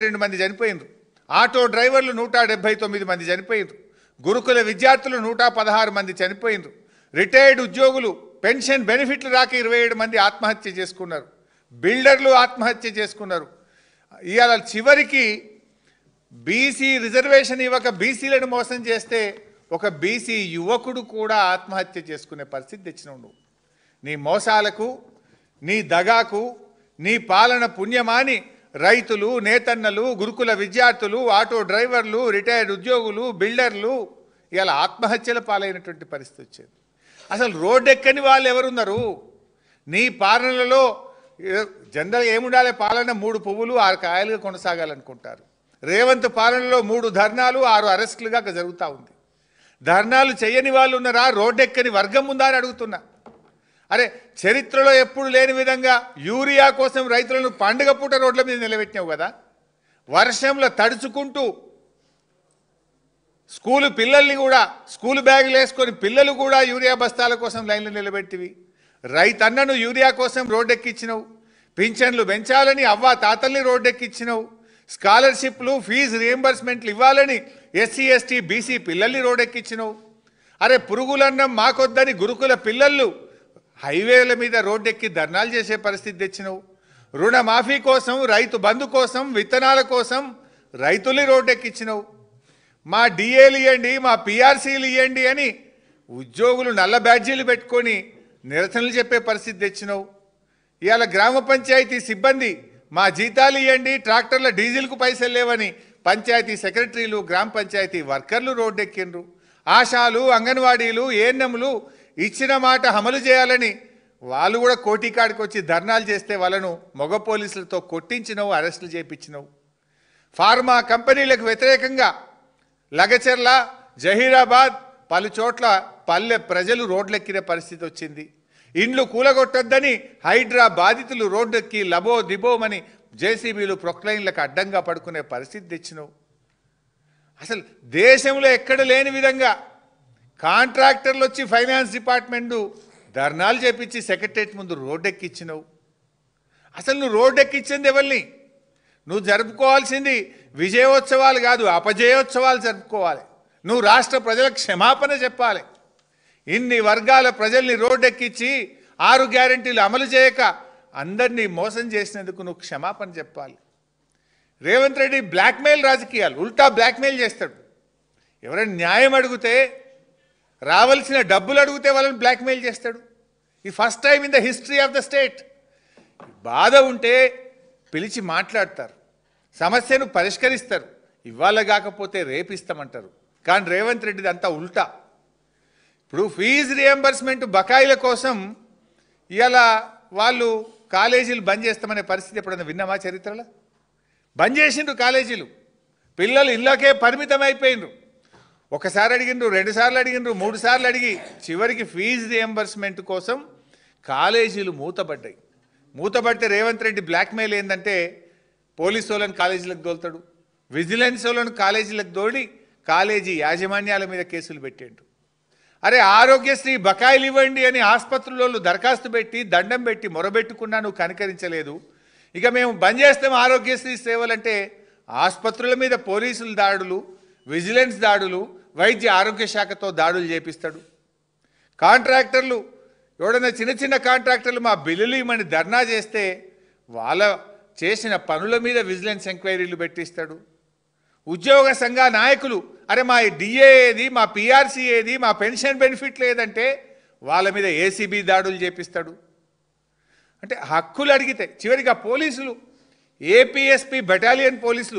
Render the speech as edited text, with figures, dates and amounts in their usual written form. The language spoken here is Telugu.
2 మంది చనిపోయిండ్రు. ఆటో డ్రైవర్లు 179 మంది చనిపోయిండ్రు. గురుకుల విద్యార్థులు 116 మంది చనిపోయిండ్రు. రిటైర్డ్ ఉద్యోగులు పెన్షన్ బెనిఫిట్లు రాక 27 మంది ఆత్మహత్య చేసుకున్నారు. బిల్డర్లు ఆత్మహత్య చేసుకున్నారు. ఇవాళ చివరికి బీసీ రిజర్వేషన్ ఇవ్వక బీసీలను మోసం చేస్తే ఒక బీసీ యువకుడు కూడా ఆత్మహత్య చేసుకునే పరిస్థితి తెచ్చినావు నువ్వు. నీ మోసాలకు, నీ దగాకు, నీ పాలన పుణ్యమాని రైతులు, నేతన్నలు, గురుకుల విద్యార్థులు, ఆటో డ్రైవర్లు, రిటైర్డ్ ఉద్యోగులు, బిల్డర్లు ఇలా ఆత్మహత్యల పాలైనటువంటి పరిస్థితి వచ్చేది. అసలు రోడ్డెక్కని వాళ్ళు ఎవరున్నారు? నీ పాలనలో జనరల్ ఏముండాలి? పాలన 3 పువ్వులు 6 కాయలుగా కొనసాగాలనుకుంటారు. రేవంత్ పాలనలో 3 ధర్నాలు 6 అరెస్టులుగా జరుగుతూ ఉంది. ధర్నాలు చేయని వాళ్ళు ఉన్నారా? రోడ్డెక్కని వర్గం ఉందా అని అడుగుతున్నా. అరే, చరిత్రలో ఎప్పుడు లేని విధంగా యూరియా కోసం రైతులను పండుగ పూట రోడ్ల మీద నిలబెట్టినావు కదా. వర్షంలో తడుచుకుంటూ స్కూలు పిల్లల్ని కూడా స్కూల్ బ్యాగులు వేసుకొని పిల్లలు కూడా యూరియా బస్తాల కోసం లైన్లు నిలబెట్టివి. రైతన్నను యూరియా కోసం రోడ్డెక్కించినావు. పింఛన్లు పెంచాలని అవ్వ తాతల్ని రోడ్డెక్కించినావు. స్కాలర్షిప్లు, ఫీజు రియంబర్స్మెంట్లు ఇవ్వాలని ఎస్సీ ఎస్టీ బీసీ పిల్లల్ని రోడ్డెక్కించినావు. అరే, పురుగులన్నం మాకొద్దని గురుకుల పిల్లలు హైవేల మీద రోడ్డెక్కి ధర్నాలు చేసే పరిస్థితి తెచ్చినావు. రుణమాఫీ కోసం, రైతు బంధు కోసం, విత్తనాల కోసం రైతుల్ని రోడ్డెక్కించినావు. మా డిఏలు ఇవ్వండి, మా పిఆర్సీలు ఇవ్వండి అని ఉద్యోగులు నల్ల బ్యాడ్జీలు పెట్టుకొని నిరసనలు చెప్పే పరిస్థితి తెచ్చినావు. ఇవాళ గ్రామ పంచాయతీ సిబ్బంది మా జీతాలు ఇవ్వండి, ట్రాక్టర్ల డీజిల్కు పైసలు లేవని పంచాయతీ సెక్రటరీలు, గ్రామ పంచాయతీ వర్కర్లు రోడ్డెక్కిండ్రు. ఆశాలు, అంగన్వాడీలు, ఏఎన్ఎంలు ఇచ్చిన మాట అమలు చేయాలని వాళ్ళు కూడా కోటికాడికి వచ్చి ధర్నాలు చేస్తే వాళ్ళను మగ పోలీసులతో కొట్టించినవు, అరెస్టులు చేయించినవు. ఫార్మా కంపెనీలకు వ్యతిరేకంగా లగచెర్ల, జహీరాబాద్ పలు చోట్ల పల్లె ప్రజలు రోడ్లెక్కిన పరిస్థితి వచ్చింది. ఇండ్లు కూలగొట్టొద్దని హైడ్రా బాధితులు రోడ్డెక్కి లబో దిబోమని జేసీబీలు ప్రొక్లైన్లకు అడ్డంగా పడుకునే పరిస్థితి తెచ్చినవు. అసలు దేశంలో ఎక్కడ లేని విధంగా కాంట్రాక్టర్లు వచ్చి ఫైనాన్స్ డిపార్ట్మెంట్ ధర్నాలు చేపించి సెక్రటరేట్ ముందు రోడ్డెక్కిచ్చినావు. అసలు నువ్వు రోడ్డెక్కించింది ఎవరిని? నువ్వు జరుపుకోవాల్సింది విజయోత్సవాలు కాదు, అపజయోత్సవాలు జరుపుకోవాలి. నువ్వు రాష్ట్ర ప్రజలకు క్షమాపణ చెప్పాలి. ఇన్ని వర్గాల ప్రజల్ని రోడ్డెక్కించి 6 గ్యారెంటీలు అమలు చేయక అందరినీ మోసం చేసినందుకు నువ్వు క్షమాపణ చెప్పాలి. రేవంత్ రెడ్డి బ్లాక్మెయిల్ రాజకీయాలు, ఉల్టా బ్లాక్మెయిల్ చేస్తాడు. ఎవరైనా న్యాయం అడిగితే, రావాల్సిన డబ్బులు అడిగితే వాళ్ళని బ్లాక్మెయిల్ చేస్తాడు. ఈ first time in the history of the state. బాధ ఉంటే పిలిచి మాట్లాడతారు, సమస్యను పరిష్కరిస్తారు. ఇవాళ కాకపోతే రేపిస్తామంటారు. కానీ రేవంత్ రెడ్డిది అంతా ఉల్టా. ఇప్పుడు ఫీజు రియంబర్స్మెంట్ బకాయిల కోసం ఇలా వాళ్ళు కాలేజీలు బంద్ చేస్తామనే పరిస్థితి ఎప్పుడైనా విన్నామా చరిత్రలో? బంద్ చేసిండ్రు కాలేజీలు. పిల్లలు ఇళ్ళకే పరిమితం అయిపోయినరు. ఒకసారి అడిగినరు, 2 సార్లు అడిగినరు, 3 సార్లు అడిగి చివరికి ఫీజు రియంబర్స్మెంట్ కోసం కాలేజీలు మూతబడ్డాయి. మూతబడితే రేవంత్ రెడ్డి బ్లాక్మెయిల్ ఏంటంటే పోలీసు వాళ్ళని కాలేజీలకు దోలుతాడు, విజిలెన్స్ వాళ్ళని కాలేజీలకు దోడి కాలేజీ యాజమాన్యాల మీద కేసులు పెట్టాడు. అరే, ఆరోగ్యశ్రీ బకాయిలు ఇవ్వండి అని ఆసుపత్రులలో దరఖాస్తు పెట్టి దండం పెట్టి మొరబెట్టుకున్నా నువ్వు కనికరించలేదు. ఇక మేము బంద్ చేస్తాం ఆరోగ్యశ్రీ సేవలంటే ఆసుపత్రుల మీద పోలీసుల దాడులు, విజిలెన్స్ దాడులు, వైద్య ఆరోగ్య శాఖతో దాడులు చేపిస్తాడు. కాంట్రాక్టర్లు ఎవడన్నా చిన్న చిన్న కాంట్రాక్టర్లు మా బిల్లులు ఇవ్వమని ధర్నా చేస్తే వాళ్ళ చేసిన పనుల మీద విజిలెన్స్ ఎంక్వైరీలు పెట్టిస్తాడు. ఉద్యోగ సంఘ నాయకులు అరే మా డిఏ ఏది, మా పిఆర్సీ ఏది, మా పెన్షన్ బెనిఫిట్ లేదంటే వాళ్ళ మీద ఏసీబీ దాడులు చేపిస్తాడు. అంటే హక్కులు అడిగితే చివరిగా పోలీసులు, ఏపీఎస్పీ బెటాలియన్ పోలీసులు